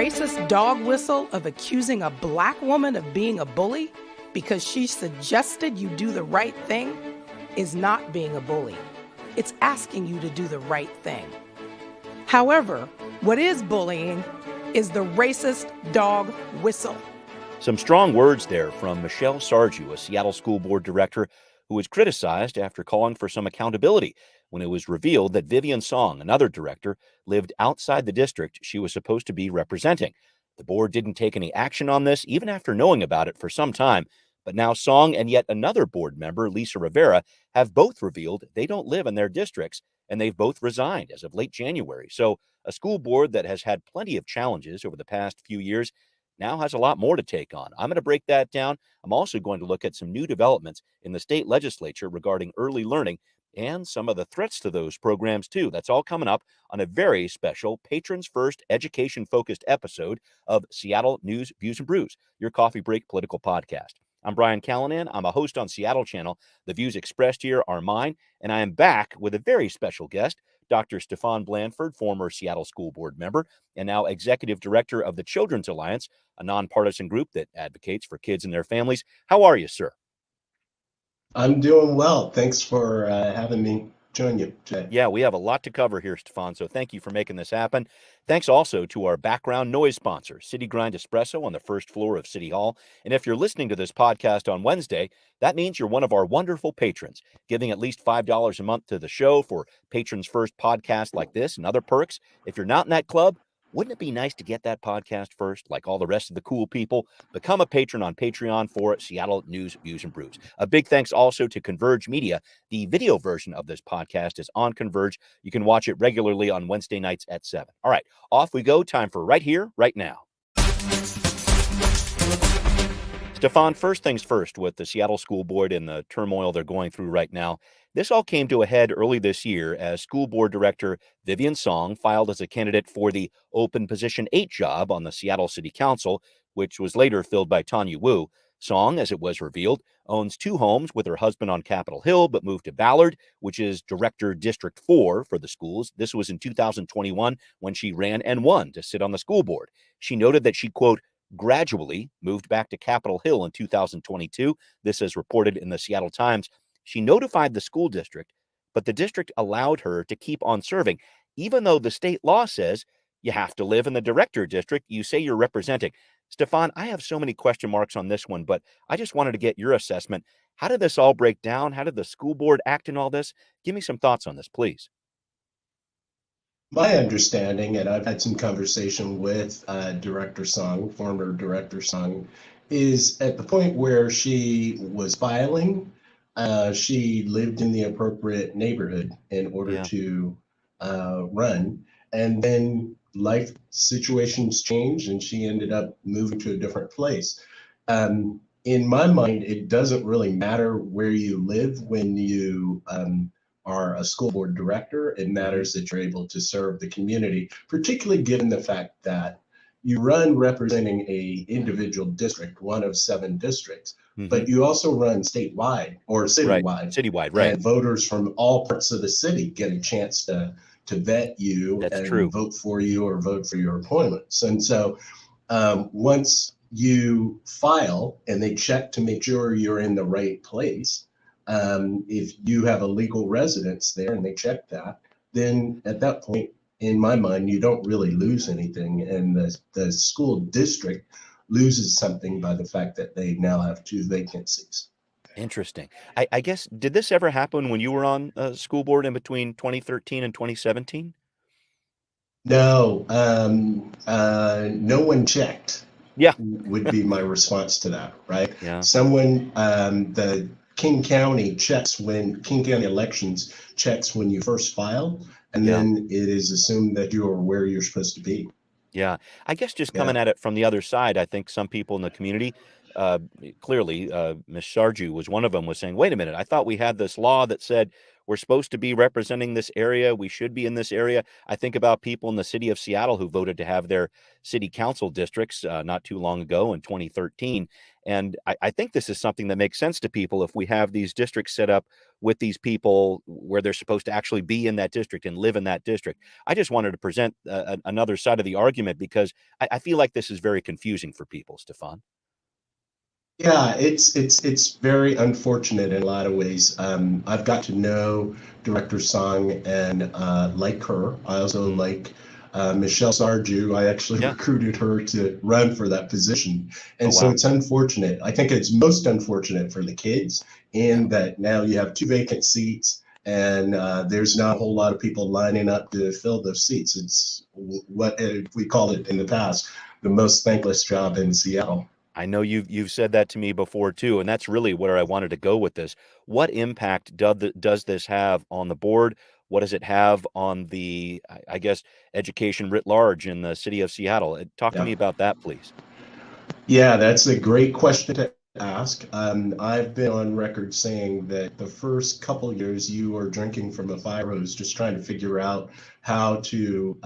racist dog whistle of accusing a black woman of being a bully because she suggested you do the right thing is not being a bully. It's asking you to do the right thing. However, what is bullying is the racist dog whistle. Some strong words there from Michelle Sarju, a Seattle school board director who was criticized after calling for some accountability when it was revealed that Vivian Song, another director, lived outside the district she was supposed to be representing. The board didn't take any action on this, even after knowing about it for some time. But now Song and yet another board member, Lisa Rivera, have both revealed they don't live in their districts, and they've both resigned as of late January. So a school board that has had plenty of challenges over the past few years now has a lot more to take on. I'm going to break that down. I'm also going to look at some new developments in the state legislature regarding early learning and some of the threats to those programs, too. That's all coming up on a very special Patrons First education-focused episode of Seattle News, Views, and Brews, your coffee break political podcast. I'm Brian Callanan. I'm a host on Seattle Channel. The views expressed here are mine, and I am back with a very special guest, Dr. Stephan Blanford, former Seattle School Board member and now executive director of the Children's Alliance, a nonpartisan group that advocates for kids and their families. How are you, sir? I'm doing well. Thanks for having me join you today. Yeah, we have a lot to cover here, Stephan, so thank you for making this happen. Thanks also to our background noise sponsor, City Grind Espresso on the first floor of City Hall. And if you're listening to this podcast on Wednesday, that means you're one of our wonderful patrons, giving at least $5 a month to the show for Patrons First podcasts like this and other perks. If you're not in that club, wouldn't it be nice to get that podcast first, like all the rest of the cool people? Become a patron on Patreon for Seattle News, Views, and Brews. A big thanks also to Converge Media. The video version of this podcast is on Converge. You can watch it regularly on Wednesday nights at 7. All right, off we go. Time for Right Here, Right Now. Stephan, first things first with the Seattle School Board and the turmoil they're going through right now. This all came to a head early this year as School Board Director Vivian Song filed as a candidate for the open position 8 job on the Seattle City Council, which was later filled by Tanya Wu. Song, as it was revealed, owns 2 homes with her husband on Capitol Hill, but moved to Ballard, which is Director District 4 for the schools. This was in 2021 when she ran and won to sit on the school board. She noted that she, quote, gradually moved back to Capitol Hill in 2022. This is reported in the Seattle Times. She notified the school district, but the district allowed her to keep on serving, even though the state law says you have to live in the director district you say you're representing. Stephan, I have so many question marks on this one, but I just wanted to get your assessment. How did this all break down? How did the school board act in all this? Give me some thoughts on this, please. My understanding, and I've had some conversation with Director Song, former Director Song, is at the point where she was filing, she lived in the appropriate neighborhood in order to run. And then life situations changed and she ended up moving to a different place. In my mind, it doesn't really matter where you live when you are a school board director. It matters that you're able to serve the community, particularly given the fact that you run representing a individual district, one of 7 districts, but you also run statewide or citywide. Right. Citywide, right. And voters from all parts of the city get a chance to vet you and vote for you or vote for your appointments. And so once you file and they check to make sure you're in the right place, if you have a legal residence there and they check that, then at that point, in my mind, you don't really lose anything. And the school district loses something by the fact that they now have 2 vacancies. Interesting. I guess, did this ever happen when you were on school board in between 2013 and 2017? No, no one checked. Yeah. Would be my response to that, right? Yeah. Someone, the King County elections checks when you first file, and then it is assumed that you are where you're supposed to be. Yeah. I guess just coming at it from the other side, I think some people in the community, clearly, Ms. Sarju was one of them, was saying, wait a minute, I thought we had this law that said we're supposed to be representing this area. We should be in this area. I think about people in the city of Seattle who voted to have their city council districts not too long ago in 2013. And I think this is something that makes sense to people if we have these districts set up with these people where they're supposed to actually be in that district and live in that district. I just wanted to present another side of the argument because I feel like this is very confusing for people, Stephan. Yeah, it's very unfortunate in a lot of ways. I've got to know Director Song and like her. I also like Michelle Sarju. I actually Yeah. recruited her to run for that position, and Oh, so wow. it's unfortunate. I think it's most unfortunate for the kids in that now you have 2 vacant seats, and there's not a whole lot of people lining up to fill those seats. It's what we called it in the past, the most thankless job in Seattle. I know you've said that to me before too, and that's really where I wanted to go with this. What impact does this have on the board? What does it have on the, I guess, education writ large in the city of Seattle? Talk to Yeah. me about that, please. Yeah, that's a great question to ask. I've been on record saying that the first couple years you are drinking from a fire hose, just trying to figure out how to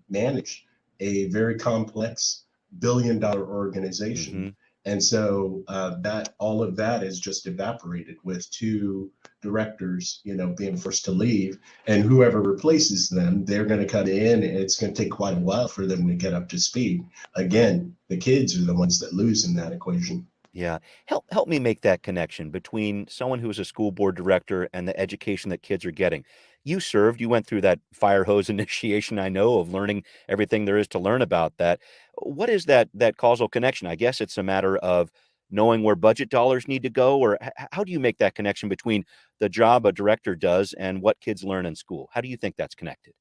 manage a very complex billion-dollar Hmm. organization. And so that all of that is just evaporated with two directors, being forced to leave, and whoever replaces them, they're going to cut in. And it's going to take quite a while for them to get up to speed. Right. Again, the kids are the ones that lose in that equation. Yeah. Help me make that connection between someone who is a school board director and the education that kids are getting. You went through that fire hose initiation, I know, of learning everything there is to learn about that. What is that causal connection? I guess it's a matter of knowing where budget dollars need to go, or how do you make that connection between the job a director does and what kids learn in school? How do you think that's connected?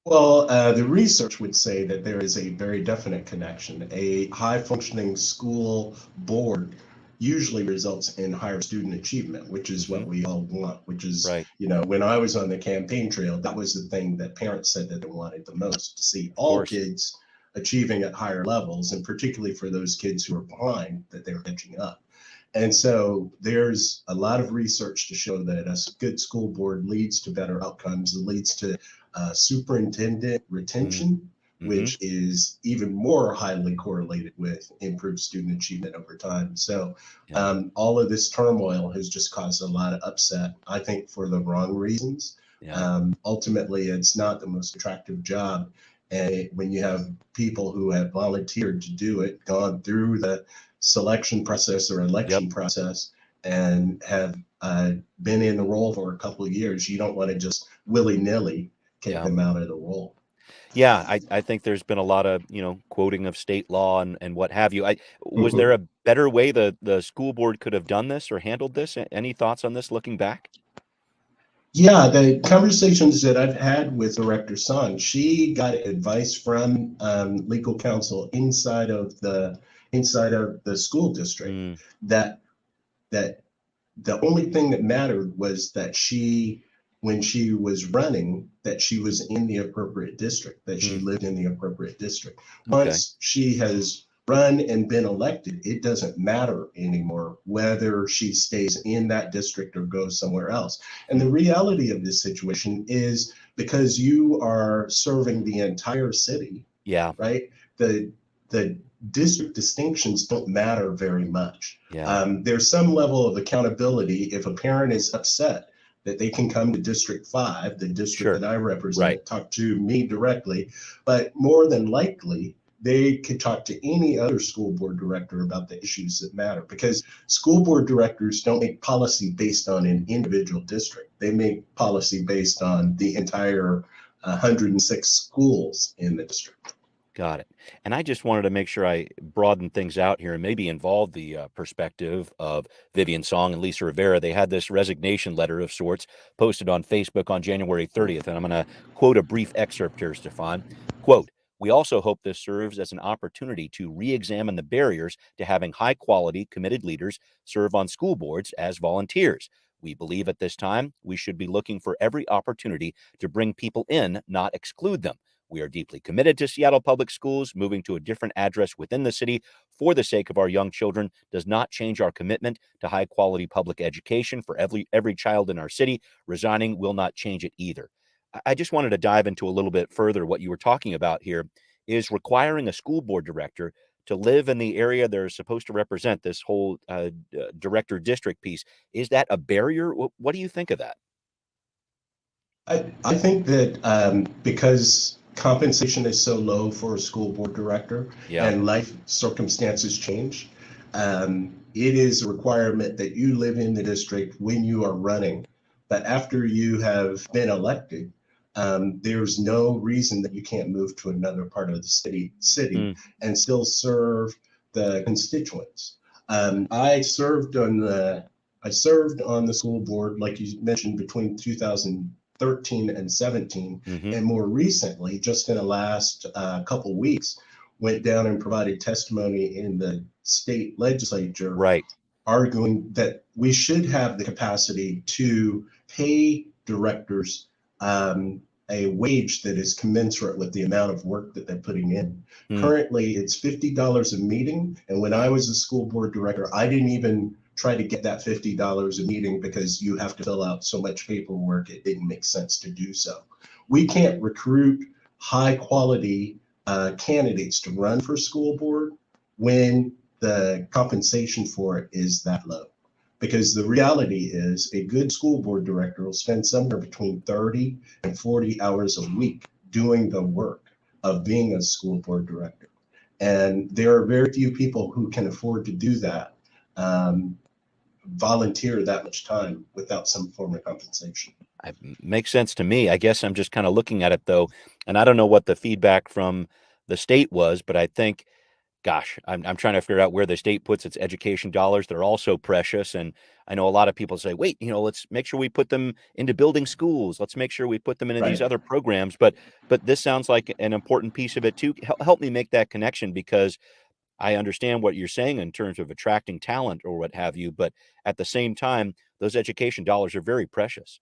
Well, the research would say that there is a very definite connection. A high functioning school board usually results in higher student achievement, which is Hmm. what we all want, which is, Right. when I was on the campaign trail, that was the thing that parents said that they wanted the most, to see Of all course. kids achieving at higher levels, and particularly for those kids who are behind, that they're catching up. And so there's a lot of research to show that a good school board leads to better outcomes. It leads to superintendent retention, Mm-hmm. which is even more highly correlated with improved student achievement over time. So Yeah. all of this turmoil has just caused a lot of upset, I think, for the wrong reasons. Yeah. Ultimately, it's not the most attractive job. And when you have people who have volunteered to do it, gone through the selection process or Yep. election process, and have been in the role for a couple of years, you don't want to just willy-nilly kick Yeah. them out of the role. Yeah, I think there's been a lot of, quoting of state law and what have you. Was there Mhm. a better way the school board could have done this or handled this? Any thoughts on this looking back? Yeah, the conversations that I've had with Director Sun, she got advice from legal counsel inside of the school district Mm, that that the only thing that mattered was that when she was running, that she was in the appropriate district, that she mm, lived in the appropriate district. okay. Once she has run and been elected, it doesn't matter anymore whether she stays in that district or goes somewhere else. And Mm, the reality of this situation is, because you are serving the entire city, yeah, right? The district distinctions don't matter very much. yeah, There's some level of accountability. If a parent is upset, that they can come to District 5, the district sure. that I Right. represent, talk to me directly. But more than likely, they could talk to any other school board director about the issues that matter, because school board directors don't make policy based on an individual district. They make policy based on the entire 106 schools in the district. Got it. And I just wanted to make sure I broaden things out here and maybe involve the perspective of Vivian Song and Lisa Rivera. They had this resignation letter of sorts posted on Facebook on January 30th. And I'm going to quote a brief excerpt here, Stefan. Quote, "We also hope this serves as an opportunity to re-examine the barriers to having high-quality, committed leaders serve on school boards as volunteers. We believe at this time we should be looking for every opportunity to bring people in, not exclude them. We are deeply committed to Seattle Public Schools. Moving to a different address within the city for the sake of our young children does not change our commitment to high-quality public education for every child in our city. Resigning will not change it either. I just wanted to dive into a little bit further what you were talking about here is requiring a school board director to live in the area they're supposed to represent, this whole director district piece. Is that a barrier? What do you think of that? I think that because compensation is so low for a school board director Yeah. and life circumstances change, it is a requirement that you live in the district when you are running. But after you have been elected, there's no reason that you can't move to another part of the city and still serve the constituents. I served on the school board, like you mentioned, between 2013 and 17, and more recently, just in the last couple weeks, went down and provided testimony in the state legislature, Right. arguing that we should have the capacity to pay directors a wage that is commensurate with the amount of work that they're putting in. Currently, it's $50 a meeting. And when I was a school board director, I didn't even try to get that $50 a meeting because you have to fill out so much paperwork. It didn't make sense to do so. We can't recruit high quality candidates to run for school board when the compensation for it is that low. Because the reality is a good school board director will spend somewhere between 30 and 40 hours a week doing the work of being a school board director. And there are very few people who can afford to do that, volunteer that much time without some form of compensation. It makes sense to me. I guess I'm just kind of looking at it though, and I don't know what the feedback from the state was, but I think, gosh, I'm trying to figure out where the state puts its education dollars. They're all so precious. And I know a lot of people say, wait, let's make sure we put them into building schools. Let's make sure we put them into these other programs. But this sounds like an important piece of it too. Help me make that connection, because I understand what you're saying in terms of attracting talent or what have you. But at the same time, those education dollars are very precious.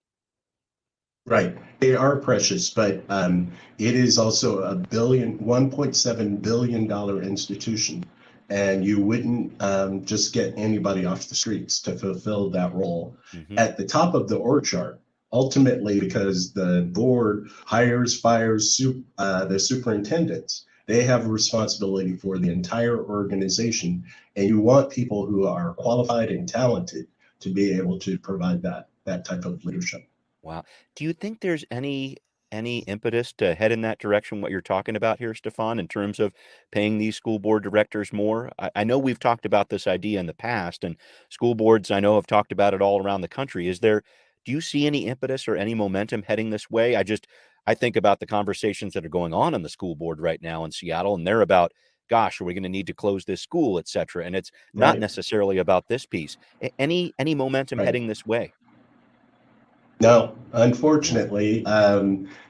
Right. They are precious, but it is also $1.7 billion institution. And you wouldn't just get anybody off the streets to fulfill that role. At the top of the org chart, ultimately, because the board fires the superintendents, they have a responsibility for the entire organization. And you want people who are qualified and talented to be able to provide that type of leadership. Wow. Do you think there's any impetus to head in that direction, what you're talking about here, Stephan, in terms of paying these school board directors more? I know we've talked about this idea in the past, and school boards, I know, have talked about it all around the country. Do you see any impetus or any momentum heading this way? I think about the conversations that are going on in the school board right now in Seattle, and they're about, gosh, are we going to need to close this school, et cetera? And it's not necessarily about this piece. Any momentum heading this way? No, Yeah. unfortunately,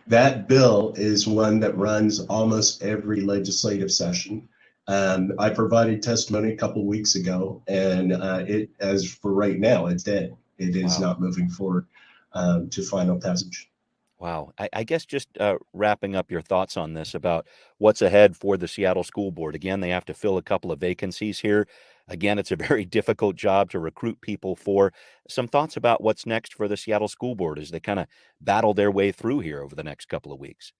that bill is one that runs almost every legislative session. I provided testimony a couple of weeks ago, and as for right now, it's dead. It is Wow. not moving forward to final passage. Wow. I guess just wrapping up your thoughts on this about what's ahead for the Seattle School Board. Again, they have to fill a couple of vacancies here. Again, it's a very difficult job to recruit people for. Some thoughts about what's next for the Seattle School Board as they kind of battle their way through here over the next couple of weeks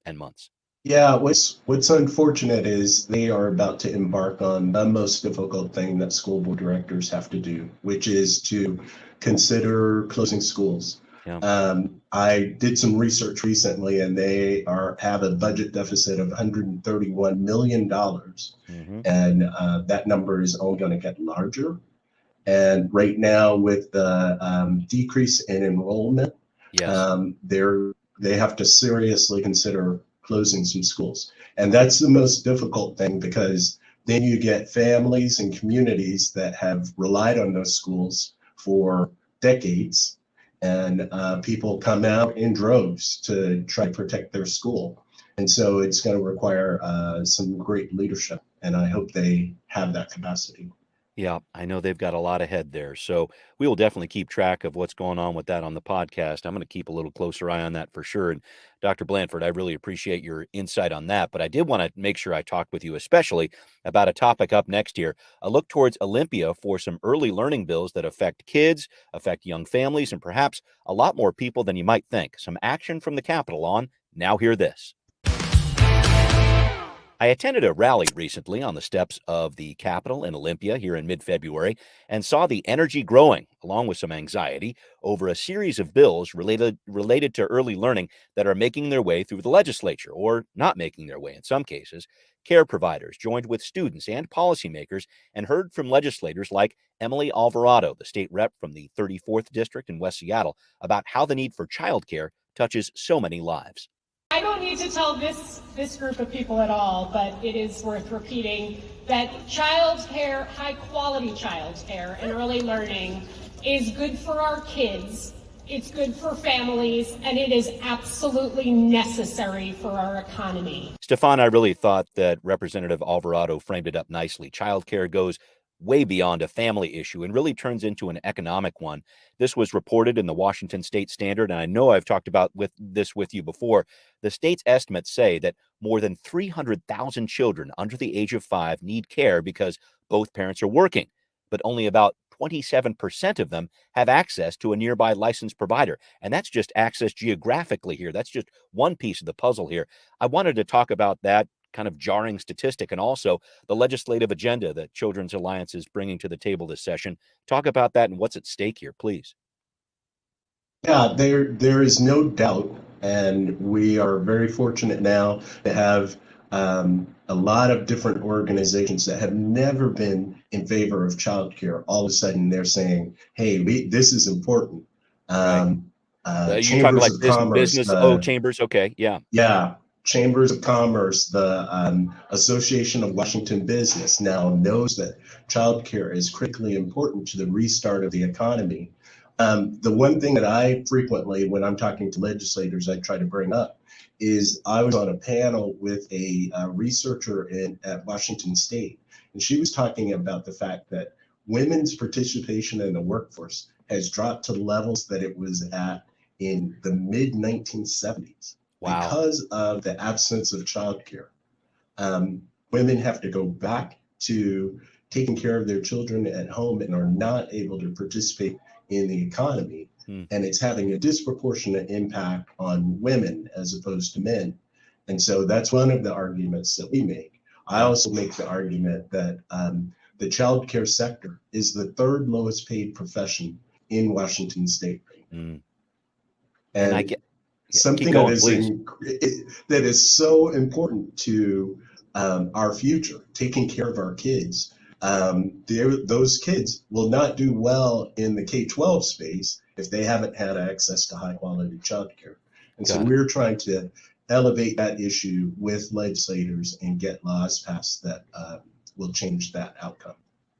and months. Yeah, what's unfortunate is they are about to embark on the most difficult thing that school board directors have to do, which is to consider closing schools. Yeah. I did some research recently, and they have a budget deficit of $131 million, and that number is only going to get larger. And right now, with the decrease in enrollment, Yes. they have to seriously consider closing some schools. And that's the most difficult thing, because then you get families and communities that have relied on those schools for decades, and people come out in droves to try to protect their school. And so it's going to require some great leadership, and I hope they have that capacity. Yeah, I know they've got a lot ahead there. So we will definitely keep track of what's going on with that on the podcast. I'm going to keep a little closer eye on that for sure. And Dr. Blanford, I really appreciate your insight on that. But I did want to make sure I talk with you, especially about a topic up next here, a look towards Olympia for some early learning bills that affect kids, affect young families, and perhaps a lot more people than you might think. Some action from the Capitol on Now Hear This. I attended a rally recently on the steps of the Capitol in Olympia here in mid February and saw the energy growing, along with some anxiety, over a series of bills related to early learning that are making their way through the legislature, or not making their way in some cases. Care providers joined with students and policymakers and heard from legislators like Emily Alvarado, the state rep from the 34th District in West Seattle, about how the need for childcare touches so many lives. I don't need to tell this group of people at all, but it is worth repeating that childcare, high quality childcare and early learning is good for our kids, it's good for families, and it is absolutely necessary for our economy. Stephan, I really thought that Representative Alvarado framed it up nicely. Childcare goes way beyond a family issue and really turns into an economic one. This was reported in the Washington State Standard, and I know I've talked about this with you before. The state's estimates say that more than 300,000 children under the age of 5 need care because both parents are working, but only about 27% of them have access to a nearby licensed provider. And that's just access geographically here. That's just one piece of the puzzle here. I wanted to talk about that kind of jarring statistic and also the legislative agenda that Children's Alliance is bringing to the table this session. Talk about that and what's at stake here, please. Yeah, there is no doubt, and we are very fortunate now to have a lot of different organizations that have never been in favor of childcare. All of a sudden, they're saying, "Hey, this is important." Right. You're talking Chambers like of Commerce, business chambers. Okay. Yeah. yeah, Chambers of Commerce, the Association of Washington Business now knows that childcare is critically important to the restart of the economy. The one thing that I frequently, when I'm talking to legislators, I try to bring up is I was on a panel with a researcher at Washington State, and she was talking about the fact that women's participation in the workforce has dropped to levels that it was at in the mid 1970s. Wow. Because of the absence of childcare. Women have to go back to taking care of their children at home and are not able to participate in the economy. And it's having a disproportionate impact on women as opposed to men. And so that's one of the arguments that we make. I also make the argument that the childcare sector is the third lowest paid profession in Washington State. And I get something going, that is so important to our future, taking care of our kids. Those kids will not do well in the K-12 space if they haven't had access to high quality childcare. And so we're trying to elevate that issue with legislators and get laws passed that will change that outcome.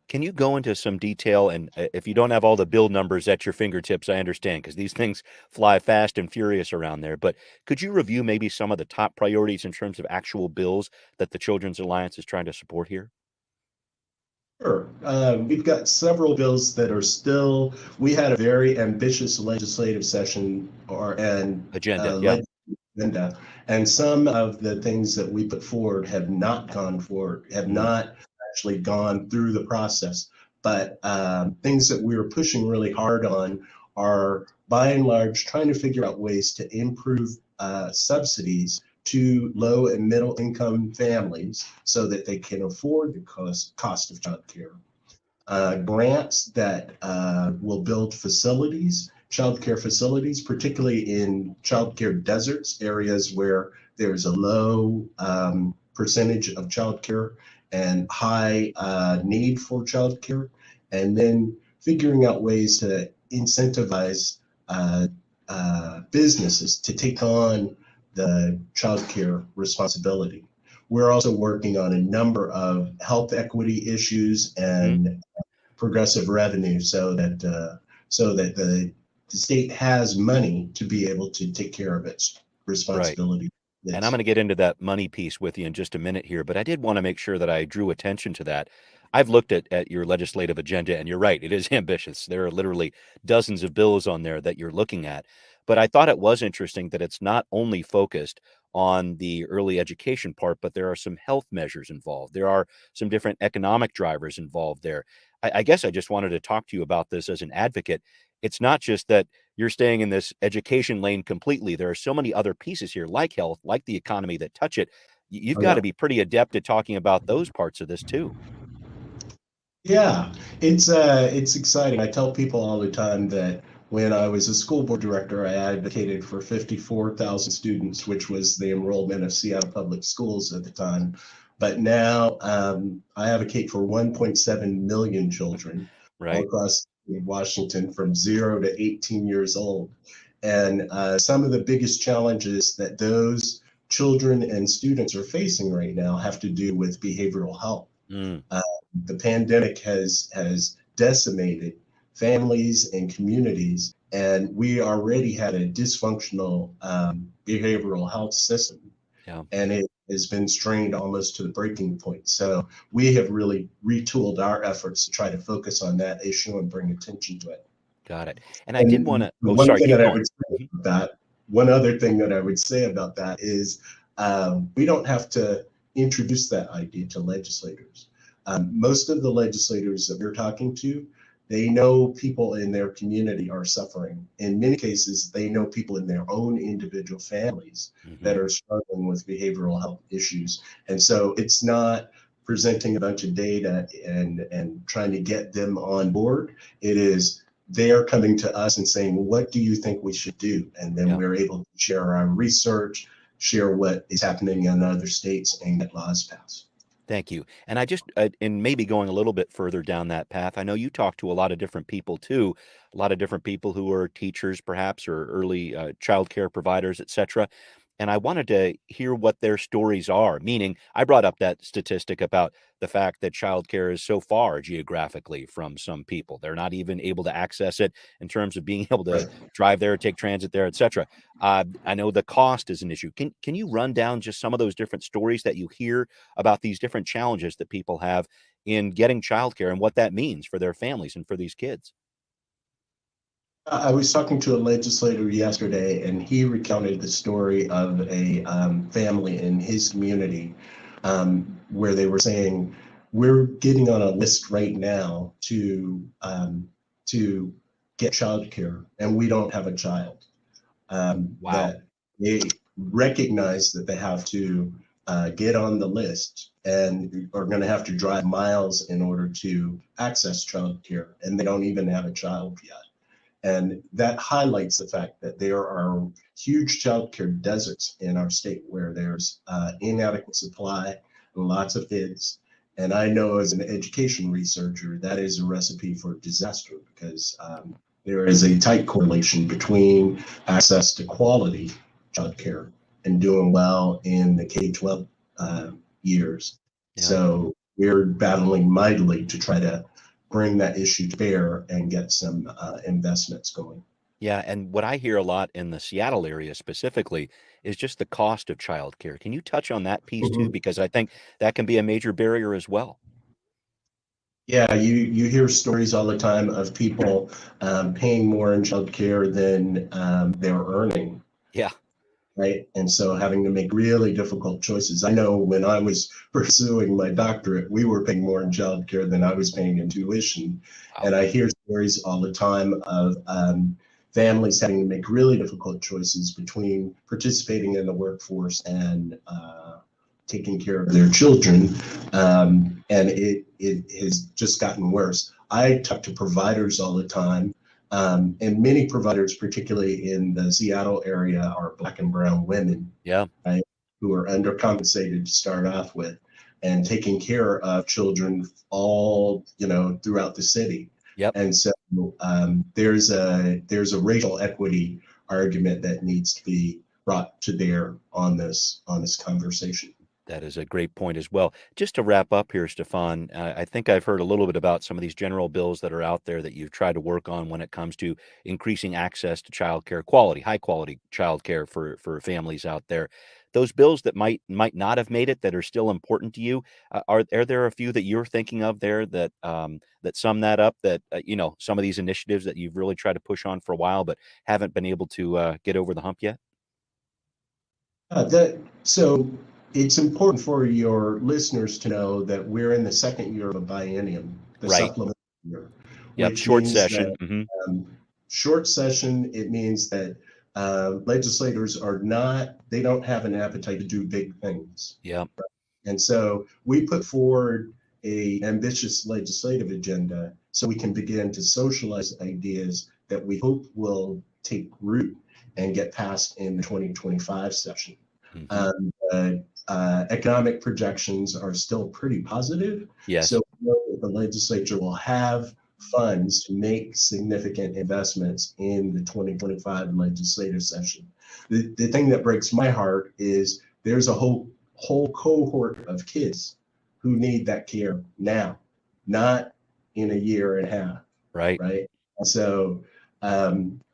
Can you go into some detail? And if you don't have all the bill numbers at your fingertips, I understand, because these things fly fast and furious around there. But could you review maybe some of the top priorities in terms of actual bills that the Children's Alliance is trying to support here? Sure. We've got several bills that are still, we had a very ambitious legislative session agenda. And some of the things that we put forward have not gone forward, have not actually gone through the process. But things that we're pushing really hard on are, by and large, trying to figure out ways to improve subsidies to low and middle income families so that they can afford the cost of childcare. Grants that will build facilities, childcare facilities, particularly in childcare deserts, areas where there's a low percentage of childcare and high need for childcare, and then figuring out ways to incentivize businesses to take on the childcare responsibility. We're also working on a number of health equity issues and progressive revenue so that the state has money to be able to take care of its responsibility And I'm Yes. going to get into that money piece with you in just a minute here, but I did want to make sure that I drew attention to that. I've looked at your legislative agenda, and you're right, it is ambitious. There are literally dozens of bills on there that you're looking at. But I thought it was interesting that it's not only focused on the early education part, but there are some health measures involved. There are some different economic drivers involved there. I guess I just wanted to talk to you about this as an advocate. It's not just that you're staying in this education lane completely. There are so many other pieces here, like health, like the economy, that touch it. You've Oh, got yeah. to be pretty adept at talking about those parts of this too. Yeah, it's exciting. I tell people all the time that when I was a school board director, I advocated for 54,000 students, which was the enrollment of Seattle Public Schools at the time. But now I advocate for 1.7 million children all Right. across Washington from 0 to 18 years old. And some of the biggest challenges that those children and students are facing right now have to do with behavioral health. Mm, Uh, the pandemic has decimated families and communities, and we already had a dysfunctional behavioral health system, yeah. and it has been strained almost to the breaking point. So we have really retooled our efforts to try to focus on that issue and bring attention to it. Got it. And I did want And to, the oh, one sorry, thing keep that I going. would say Mhm. about that, one other thing that I would say about that is we don't have to introduce that idea to legislators. Most of the legislators that we're talking to, they know people in their community are suffering. In many cases, they know people in their own individual families that Mhm. are struggling with behavioral health issues. And so it's not presenting a bunch of data and trying to get them on board. It is they're coming to us and saying, what do you think we should do? And then Yeah. we're able to share our research, share what is happening in other states, and get laws passed. Thank you. And I just, and maybe going a little bit further down that path, I know you talk to a lot of different people too, a lot of different people who are teachers perhaps or early child care providers, et cetera. And I wanted to hear what their stories are. Meaning, I brought up that statistic about the fact that childcare is so far geographically from some people. They're not even able to access it in terms of being able to Right. drive there, take transit there, et cetera. I know the cost is an issue. Can you run down just some of those different stories that you hear about these different challenges that people have in getting childcare and what that means for their families and for these kids? I was talking to a legislator yesterday, and he recounted the story of a family in his community where they were saying, "We're getting on a list right now to get childcare, and we don't have a child." Wow. That they recognize that they have to get on the list and are going to have to drive miles in order to access childcare, and they don't even have a child yet. And that highlights the fact that there are huge childcare deserts in our state where there's inadequate supply and lots of kids. And I know as an education researcher, that is a recipe for disaster because there is a tight correlation between access to quality childcare and doing well in the K-12 years. Yeah. So we're battling mightily to try to bring that issue to bear and get some investments going. Yeah, and what I hear a lot in the Seattle area specifically is just the cost of childcare. Can you touch on that piece too? Mhm. Because I think that can be a major barrier as well. Yeah, you hear stories all the time of people paying more in childcare than they're earning, Yeah. right? And so having to make really difficult choices. I know when I was pursuing my doctorate, we were paying more in childcare than I was paying in tuition. Wow. And I hear stories all the time of families having to make really difficult choices between participating in the workforce and taking care of their children. And it has just gotten worse. I talk to providers all the time, and many providers, particularly in the Seattle area, are Black and brown women, Yeah. right, who are undercompensated to start off with, and taking care of children all throughout the city. Yep. And so there's a racial equity argument that needs to be brought to bear on this conversation. That is a great point as well. Just to wrap up here, Stefan, I think I've heard a little bit about some of these general bills that are out there that you've tried to work on when it comes to increasing access to childcare quality, high quality childcare for families out there. those bills that might not have made it that are still important to you, are there a few that you're thinking of there that that sum that up? That some of these initiatives that you've really tried to push on for a while, but haven't been able to get over the hump yet? So it's important for your listeners to know that we're in the second year of a biennium, the Right. supplemental year, Yep. which Short means that session. um, short session, it means that legislators they don't have an appetite to do big things. Yep. And so we put forward a ambitious legislative agenda so we can begin to socialize ideas that we hope will take root and get passed in the 2025 session. Mhm. Economic projections are still pretty positive. Yes. So we know that the legislature will have funds to make significant investments in the 2025 legislative session. The thing that breaks my heart is there's a whole cohort of kids who need that care now, not in a year and a half, Right. right? So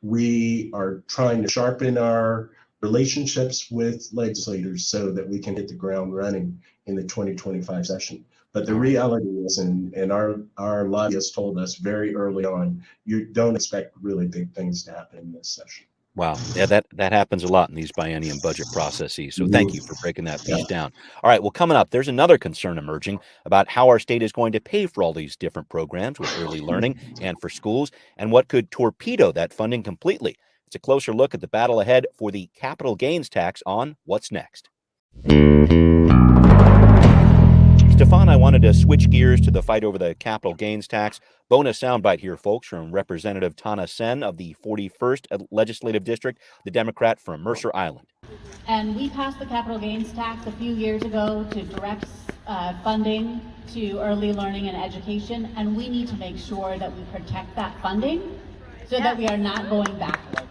we are trying to sharpen our relationships with legislators so that we can hit the ground running in the 2025 session. But the All right. reality is, and our lobbyists told us very early on, you don't expect really big things to happen in this session. Wow. Yeah, that happens a lot in these biennium budget processes. So thank you Mhm. for breaking that Yeah. piece down. All right. Well, coming up, there's another concern emerging about how our state is going to pay for all these different programs with early learning and for schools, and what could torpedo that funding completely. It's a closer look at the battle ahead for the capital gains tax on What's Next. Stephan, I wanted to switch gears to the fight over the capital gains tax. Bonus soundbite here, folks, from Representative Tana Sen of the 41st Legislative District, the Democrat from Mercer Island. And we passed the capital gains tax a few years ago to direct funding to early learning and education, and we need to make sure that we protect that funding so that we are not going backwards.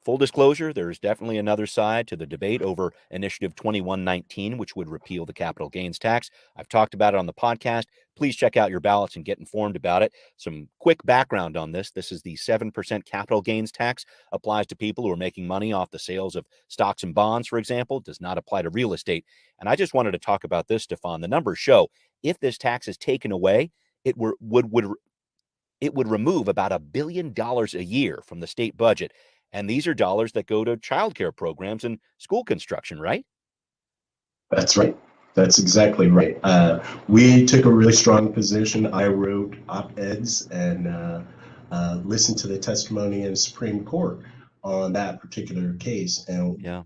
Full disclosure, there's definitely another side to the debate over Initiative 2119, which would repeal the capital gains tax. I've talked about it on the podcast. Please check out your ballots and get informed about it. Some quick background on this. This is the 7% capital gains tax, applies to people who are making money off the sales of stocks and bonds, for example, does not apply to real estate. And I just wanted to talk about this, Stephan. The numbers show if this tax is taken away, it would remove about $1 billion a year from the state budget. And these are dollars that go to childcare programs and school construction, right? That's right. That's exactly right. We took a really strong position. I wrote op-eds and listened to the testimony in the Supreme Court on that particular case. And Yeah.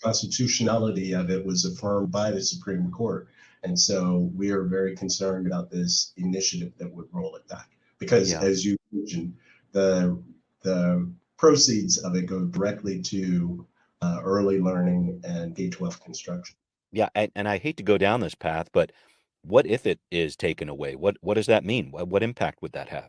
constitutionality of it was affirmed by the Supreme Court. And so we are very concerned about this initiative that would roll it back. Because Yeah. as you mentioned, the proceeds of it go directly to early learning and K-12 construction. Yeah. And I hate to go down this path, but what if it is taken away? What does that mean? What impact would that have?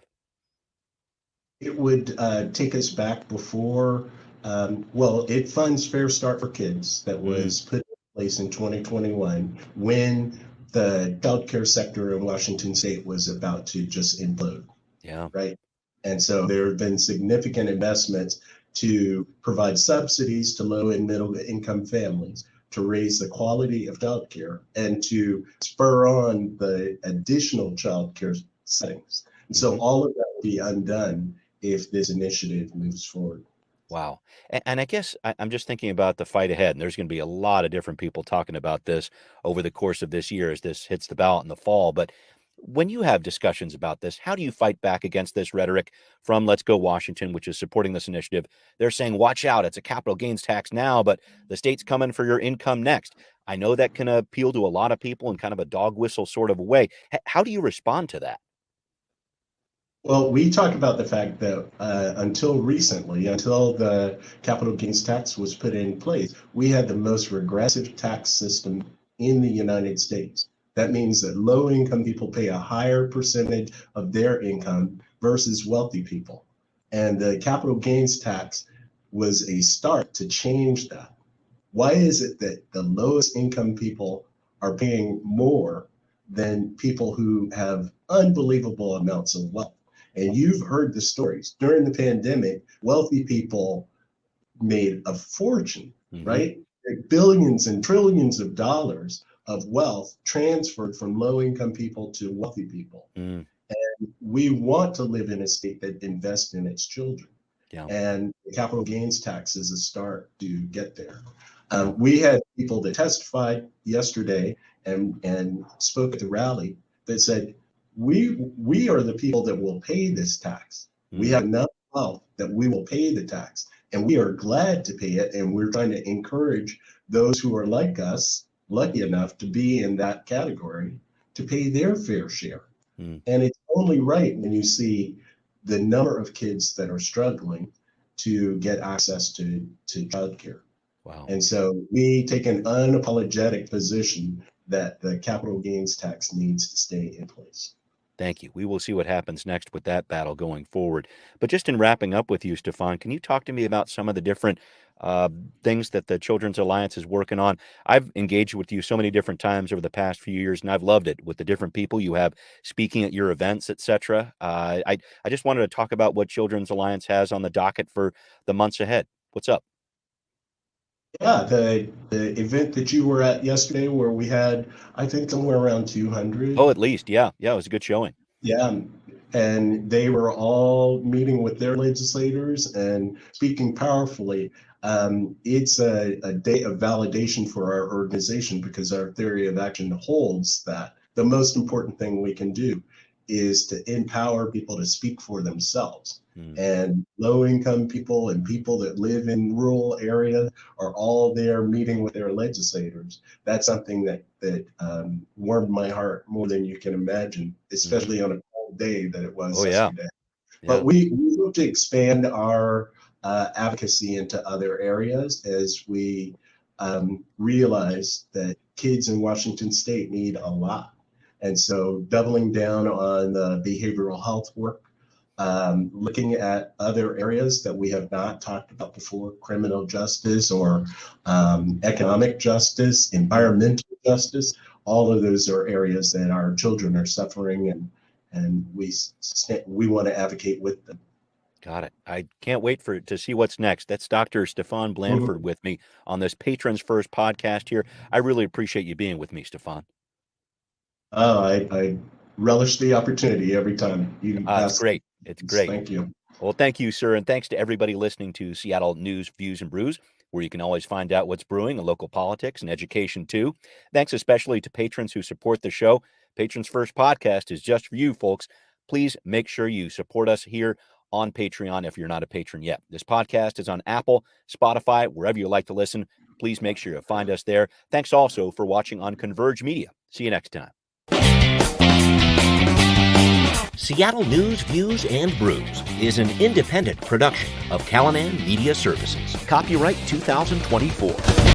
It would take us back before, well, it funds Fair Start for Kids that was put in place in 2021 when the childcare sector in Washington State was about to just implode, Yeah. right? And so there have been significant investments to provide subsidies to low and middle income families to raise the quality of childcare and to spur on the additional childcare settings. And so all of that will be undone if this initiative moves forward. Wow. And I guess I'm just thinking about the fight ahead, and there's going to be a lot of different people talking about this over the course of this year as this hits the ballot in the fall. But when you have discussions about this, how do you fight back against this rhetoric from Let's Go Washington, which is supporting this initiative? They're saying, watch out, it's a capital gains tax now, but the state's coming for your income next. I know that can appeal to a lot of people in kind of a dog whistle sort of a way. How do you respond to that? Well, we talk about the fact that until recently, until the capital gains tax was put in place, we had the most regressive tax system in the United States. That means that low income people pay a higher percentage of their income versus wealthy people. And the capital gains tax was a start to change that. Why is it that the lowest income people are paying more than people who have unbelievable amounts of wealth? And you've heard the stories. During the pandemic, wealthy people made a fortune, right? billions and trillions of dollars of wealth transferred from low-income people to wealthy people. Mm, We want to live in a state that invests in its children. yeah. And the capital gains tax is a start to get there. Yeah. We had people that testified yesterday and spoke at the rally that said, we are the people that will pay this tax. We have enough wealth that we will pay the tax, and we are glad to pay it. And we're trying to encourage those who are like us, lucky enough to be in that category, to pay their fair share. And it's only right when you see the number of kids that are struggling to get access to childcare. Wow. And so we take an unapologetic position that the capital gains tax needs to stay in place. Thank you. We will see what happens next with that battle going forward. But just in wrapping up with you, Stephan, can you talk to me about some of the different things that the Children's Alliance is working on? I've engaged with you so many different times over the past few years, and I've loved it with the different people you have speaking at your events, etc. I just wanted to talk about what Children's Alliance has on the docket for the months ahead. What's up? Yeah, the event that you were at yesterday, where we had, I think, somewhere around 200. Oh, at least, yeah, it was a good showing. Yeah, and they were all meeting with their legislators and speaking powerfully. It's a day of validation for our organization, because our theory of action holds that the most important thing we can do is to empower people to speak for themselves. And low-income people and people that live in rural areas are all there meeting with their legislators. That's something that warmed my heart more than you can imagine, especially on a cold day that it was yesterday. But we look to expand our advocacy into other areas as we realize that kids in Washington State need a lot. And so doubling down on the behavioral health work, looking at other areas that we have not talked about before, criminal justice or economic justice, environmental justice. All of those are areas that our children are suffering, and we want to advocate with them. Got it. I can't wait to see what's next. That's Dr. Stephan Blanford with me on this Patrons First podcast here. I really appreciate you being with me, Stephan. I relish the opportunity every time you ask. It's great. It's great. Thank you. Well, thank you, sir. And thanks to everybody listening to Seattle News, Views, and Brews, where you can always find out what's brewing in local politics and education, too. Thanks especially to patrons who support the show. Patrons First podcast is just for you, folks. Please make sure you support us here on Patreon if you're not a patron yet. This podcast is on Apple, Spotify, wherever you like to listen. Please make sure you find us there. Thanks also for watching on Converge Media. See you next time. Seattle News, Views, and Brews is an independent production of Callanan Media Services. Copyright 2024.